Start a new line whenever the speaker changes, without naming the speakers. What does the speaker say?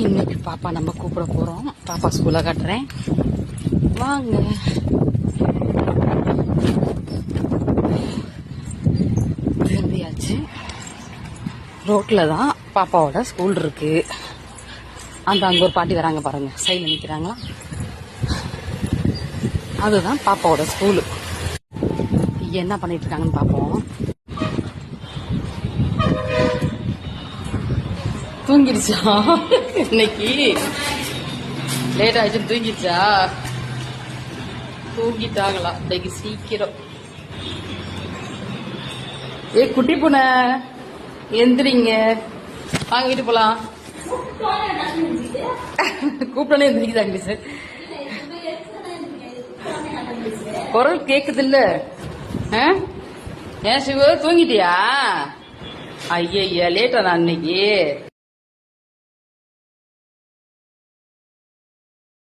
இன்னைக்கு பாப்பா நம்ம கூப்பிட போறோம். பாப்பா ஸ்கூல காட்டுறேன் வாங்க. திரும்பியாச்சு. ரோட்ல தான் பாப்பாவோட ஸ்கூல் இருக்கு. அங்க ஒரு பாட்டி வராங்க பாருங்க, சைடுல நிக்கிறாங்களா, அதுதான் பாப்பாவோட ஸ்கூலு. என்ன பண்ணிட்டு இருக்காங்கன்னு பாப்போம். தூங்கிடுச்சா இன்னைக்கு? லேட் ஆயிடுச்சு, தூங்கிடுச்சா? தூங்கிட்டாங்களா இன்னைக்கு சீக்கிரம்? ஏ குட்டி பூனை, எந்திரிங்க, வாங்க வீட்டு போலாம். கூப்பிட்டோன்னே எந்திரிக்குதாங்க சார். குரல் கேக்குது இல்ல? ஏன் சிவ தூங்கிட்டியா? ஐயா லேட்டா நான் இன்னைக்கு